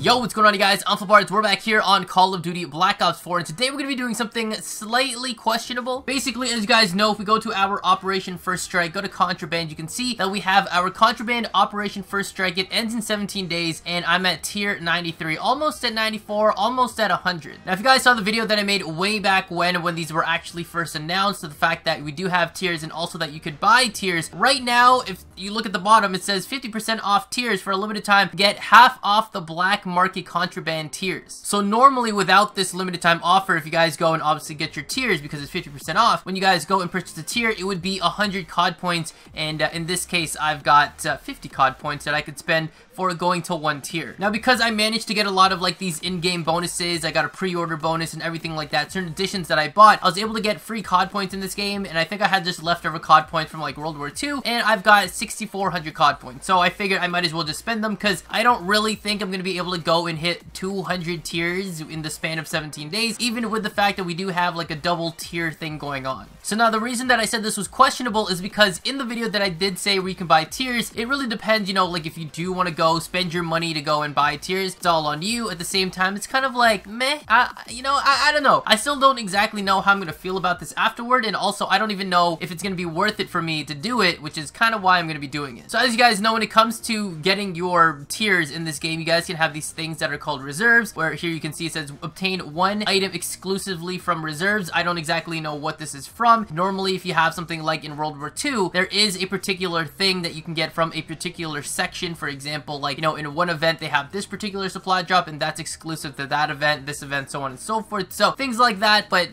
Yo, what's going on, you guys? I'm FlipArtz. We're back here on Call of Duty Black Ops 4, and today we're going to be doing something slightly questionable. Basically, as you guys know, if we go to our Operation First Strike, go to Contraband, you can see that we have our Contraband Operation First Strike. It ends in 17 days, and I'm at tier 93, almost at 94, almost at 100. Now, if you guys saw the video that I made way back when these were actually first announced, the fact that we do have tiers and also that you could buy tiers, right now, if you look at the bottom, it says 50% off tiers for a limited time. Get half off the black market contraband tiers. So normally without this limited time offer, if you guys go and obviously get your tiers because it's 50% off, when you guys go and purchase a tier, it would be 100 COD points, and in this case I've got 50 COD points that I could spend for going to one tier. Now, because I managed to get a lot of like these in-game bonuses, I got a pre-order bonus and everything like that, certain additions that I bought, I was able to get free COD points in this game, and I think I had just leftover COD points from like World War II, and I've got 6,400 COD points. So I figured I might as well just spend them because I don't really think I'm going to be able to go and hit 200 tiers in the span of 17 days, even with the fact that we do have like a double tier thing going on. So now the reason that I said this was questionable is because in the video that I did say where you can buy tiers, it really depends, you know, like if you do want to go spend your money to go and buy tiers, it's all on you. At the same time, it's kind of like meh. I don't know. I still don't exactly know how I'm gonna feel about this afterward, and also I don't even know if it's gonna be worth it for me to do it, which is kind of why I'm gonna be doing it. So as you guys know, when it comes to getting your tiers in this game, you guys can have these things that are called reserves, where here you can see it says obtain one item exclusively from reserves. I don't exactly know what this is from. Normally, if you have something like in World War II, there is a particular thing that you can get from a particular section. For example, like, you know, in one event they have this particular supply drop and that's exclusive to that event, this event, so on and so forth. So things like that, but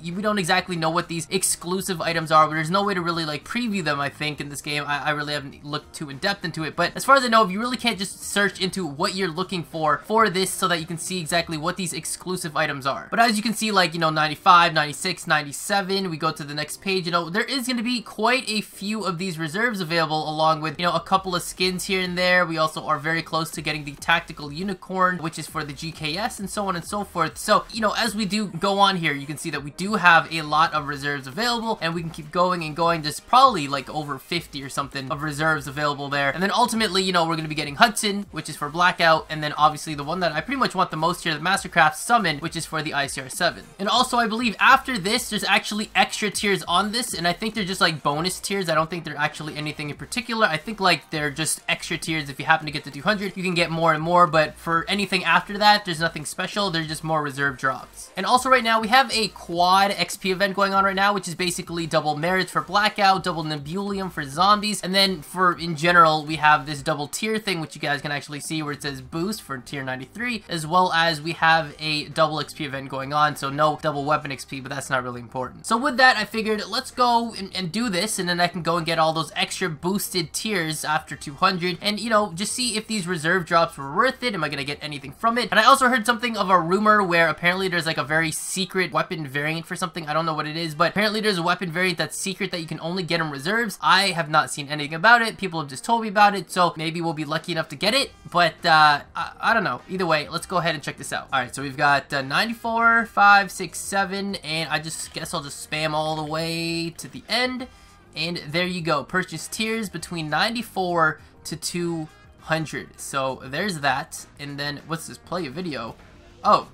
we don't exactly know what these exclusive items are, but there's no way to really like preview them, I think, in this game. I really haven't looked too in depth into it, but as far as I know, you really can't just search into what you're looking for this so that you can see exactly what these exclusive items are. But as you can see, like, you know, 95, 96, 97, we go to the next page, you know, there is going to be quite a few of these reserves available, along with, you know, a couple of skins here and there. We also are very close to getting the tactical unicorn, which is for the GKS, and so on and so forth. So, you know, as we do go on here, you can see that we do have a lot of reserves available, and we can keep going and going. There's probably like over 50 or something of reserves available there. And then ultimately, you know, we're going to be getting Hudson, which is for Blackout, and then obviously the one that I pretty much want the most here, the Mastercraft Summon, which is for the ICR-7. And also, I believe after this, there's actually extra tiers on this, and I think they're just like bonus tiers. I don't think they're actually anything in particular. I think like they're just extra tiers. If you happen to get to 200, you can get more and more, but for anything after that, there's nothing special. They're just more reserve drops. And also right now, we have a quad XP event going on right now, which is basically double merits for Blackout, double Nebulium for zombies, and then for in general, we have this double tier thing, which you guys can actually see where it says boost for tier 93, as well as we have a double XP event going on, so no double weapon XP, but that's not really important. So with that, I figured let's go and do this, and then I can go and get all those extra boosted tiers after 200, and, you know, just see if these reserve drops were worth it. Am I gonna get anything from it? And I also heard something of a rumor where apparently there's like a very secret weapon variant for something. I don't know what it is, but apparently there's a weapon variant that's secret that you can only get in reserves. I have not seen anything about it. People have just told me about it, so maybe we'll be lucky enough to get it, but I don't know. Either way, let's go ahead and check this out. Alright, so we've got 94, 5, 6, 7, and I just guess I'll just spam all the way to the end, and there you go. Purchase tiers between 94 to 200. So there's that, and then what's this? Play a video. Oh.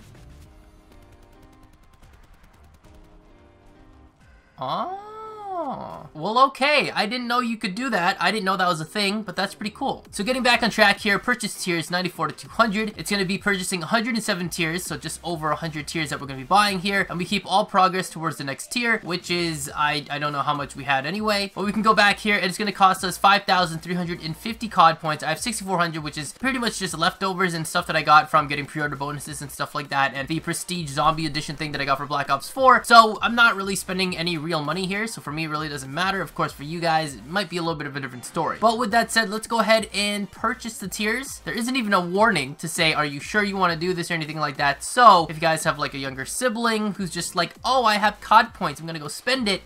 Oh, well, okay. I didn't know you could do that. I didn't know that was a thing, but that's pretty cool. So getting back on track here, purchase tiers 94 to 200. It's going to be purchasing 107 tiers, so just over 100 tiers that we're going to be buying here. And we keep all progress towards the next tier, which is, I don't know how much we had anyway. But we can go back here, and it's going to cost us 5,350 COD points. I have 6,400, which is pretty much just leftovers and stuff that I got from getting pre-order bonuses and stuff like that, and the Prestige Zombie Edition thing that I got for Black Ops 4. So I'm not really spending any real money here, so for me, it really doesn't matter. Of course, for you guys, it might be a little bit of a different story. But with that said, let's go ahead and purchase the tiers. There isn't even a warning to say, are you sure you want to do this or anything like that? So if you guys have like a younger sibling who's just like, oh, I have COD points, I'm gonna go spend it,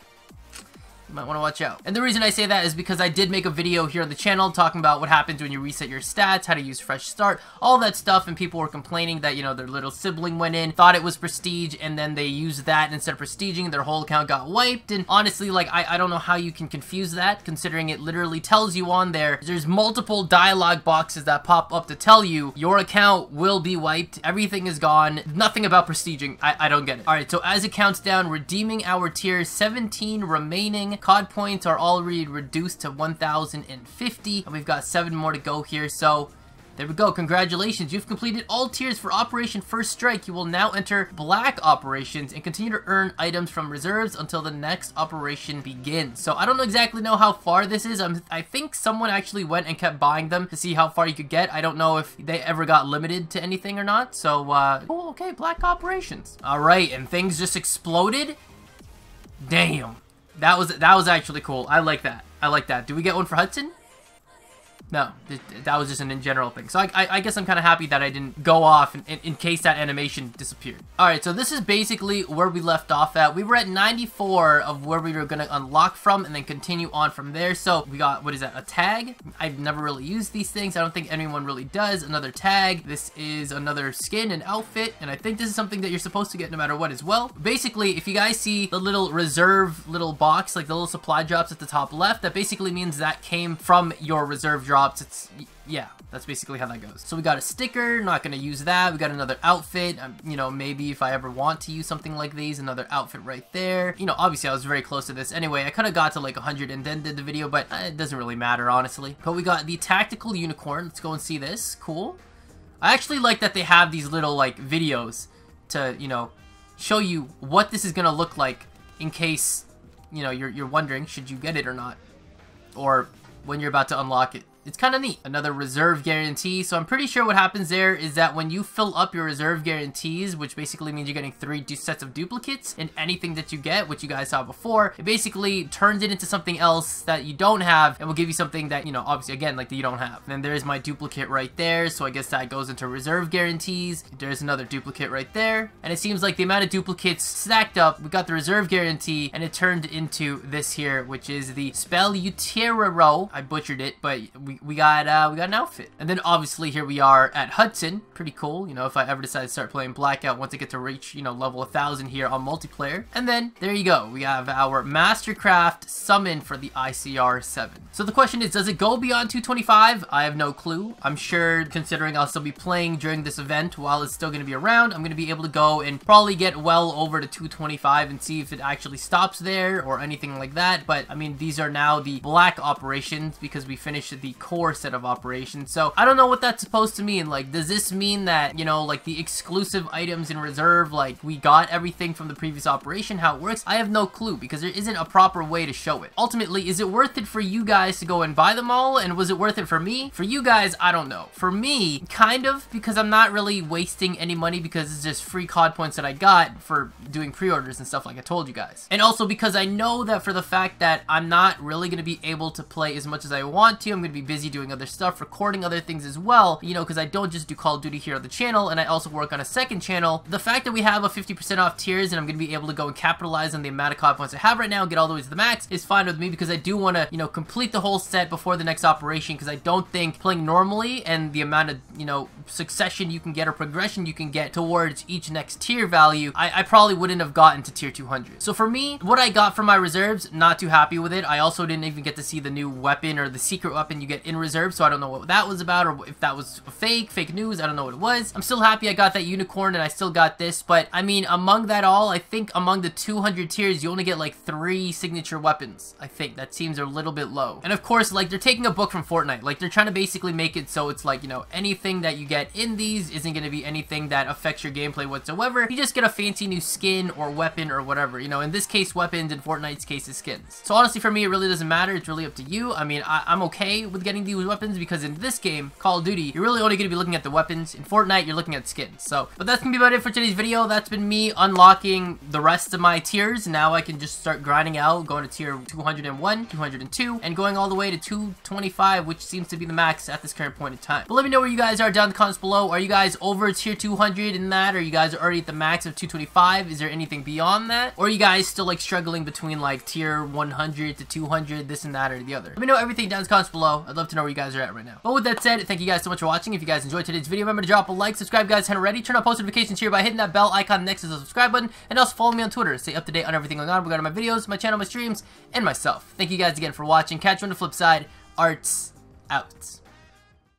Might want to watch out. And the reason I say that is because I did make a video here on the channel talking about what happens when you reset your stats, how to use fresh start, all that stuff, and people were complaining that, you know, their little sibling went in, thought it was prestige, and then they used that, and instead of prestiging, their whole account got wiped. And honestly, like, I don't know how you can confuse that, considering it literally tells you on there, there's multiple dialogue boxes that pop up to tell you your account will be wiped, everything is gone, nothing about prestiging. I don't get it. Alright, so as it counts down, redeeming our tiers, 17 remaining. COD points are already reduced to 1,050, and we've got 7 more to go here, so there we go. Congratulations. You've completed all tiers for Operation First Strike. You will now enter Black Operations and continue to earn items from reserves until the next operation begins. So I don't exactly know how far this is. I think someone actually went and kept buying them to see how far you could get. I don't know if they ever got limited to anything or not. So, cool. Okay, Black Operations. All right, and things just exploded. Damn. That was actually cool. I like that. I like that. Do we get one for Hudson? No, that was just an in general thing. So I guess I'm kind of happy that I didn't go off in case that animation disappeared. Alright, so this is basically where we left off at. We were at 94 of where we were going to unlock from and then continue on from there. So we got, what is that, a tag? I've never really used these things. I don't think anyone really does. Another tag. This is another skin and outfit. And I think this is something that you're supposed to get no matter what as well. Basically, if you guys see the little reserve little box, like the little supply drops at the top left, that basically means that came from your reserve drop. It's, yeah, that's basically how that goes. So we got a sticker, not gonna use that. We got another outfit, you know, maybe if I ever want to use something like these, another outfit right there. You know, obviously I was very close to this anyway. I could have got to like 100 and then did the video, but it doesn't really matter, honestly. But we got the tactical unicorn. Let's go and see this. Cool. I actually like that they have these little like videos to, you know, show you what this is gonna look like in case, you know, you're wondering should you get it or not, or when you're about to unlock it. It's kind of neat. Another reserve guarantee. So I'm pretty sure what happens there is that when you fill up your reserve guarantees, which basically means you're getting 3 sets of duplicates in anything that you get, which you guys saw before, it basically turns it into something else that you don't have and will give you something that, you know, obviously again, like that you don't have. And then there's my duplicate right there. So I guess that goes into reserve guarantees. There's another duplicate right there. And it seems like the amount of duplicates stacked up, we got the reserve guarantee and it turned into this here, which is the Spellutero. I butchered it, but we got an outfit. And then obviously here we are at Hudson. Pretty cool, you know, if I ever decide to start playing Blackout once I get to reach, you know, level 1000 here on multiplayer. And then there you go. We have our Mastercraft summon for the ICR 7. So the question is, does it go beyond 225? I have no clue. I'm sure, considering I'll still be playing during this event while it's still going to be around, I'm going to be able to go and probably get well over to 225 and see if it actually stops there or anything like that. But I mean, these are now the Black operations because we finished the core set of operations. So I don't know what that's supposed to mean. Like, does this mean that, you know, like the exclusive items in reserve, like we got everything from the previous operation, how it works? I have no clue because there isn't a proper way to show it. Ultimately, is it worth it for you guys to go and buy them all? And was it worth it for me? For you guys, I don't know. For me, kind of, because I'm not really wasting any money because it's just free COD points that I got for doing pre-orders and stuff like I told you guys. And also because I know that for the fact that I'm not really going to be able to play as much as I want to, I'm going to be busy doing other stuff, recording other things as well, you know, because I don't just do Call of Duty here on the channel, and I also work on a second channel. The fact that we have a 50% off tiers and I'm going to be able to go and capitalize on the amount of COD points I have right now and get all the way to the max is fine with me because I do want to, you know, complete the whole set before the next operation because I don't think playing normally and the amount of, you know, succession you can get or progression you can get towards each next tier value, I probably wouldn't have gotten to tier 200. So for me, what I got from my reserves, not too happy with it. I also didn't even get to see the new weapon or the secret weapon you get in reserve, so I don't know what that was about or if that was fake news. I don't know what it was. I'm still happy I got that unicorn and I still got this, but I mean, among that all, I think among the 200 tiers, you only get like 3 signature weapons. I think that seems a little bit low. And of course, like, they're taking a book from Fortnite. Like, they're trying to basically make it so it's like, you know, anything that you get in these isn't going to be anything that affects your gameplay whatsoever. You just get a fancy new skin or weapon or whatever. You know, in this case, weapons, in Fortnite's case, is skins. So honestly, for me, it really doesn't matter. It's really up to you. I mean, I'm okay with getting these weapons, because in this game, Call of Duty, you're really only going to be looking at the weapons. In Fortnite, you're looking at skins. So, but that's going to be about it for today's video. That's been me unlocking the rest of my tiers. Now I can just start grinding out, going to tier 201, 202, and going all the way to 225, which seems to be the max at this current point in time. But let me know where you guys are down in the comments below. Are you guys over tier 200 in that? Or are you guys already at the max of 225? Is there anything beyond that? Or are you guys still like struggling between like tier 100 to 200, this and that or the other? Let me know everything down in the comments below. I'd love to know where you guys are at right now. But with that said, thank you guys so much for watching. If you guys enjoyed today's video, remember to drop a like, subscribe guys, and already turn on post notifications here by hitting that bell icon next to the subscribe button, and also follow me on Twitter to stay up to date on everything going on regarding my videos, my channel, my streams, and myself. Thank you guys again for watching. Catch you on the flip side. Arts out.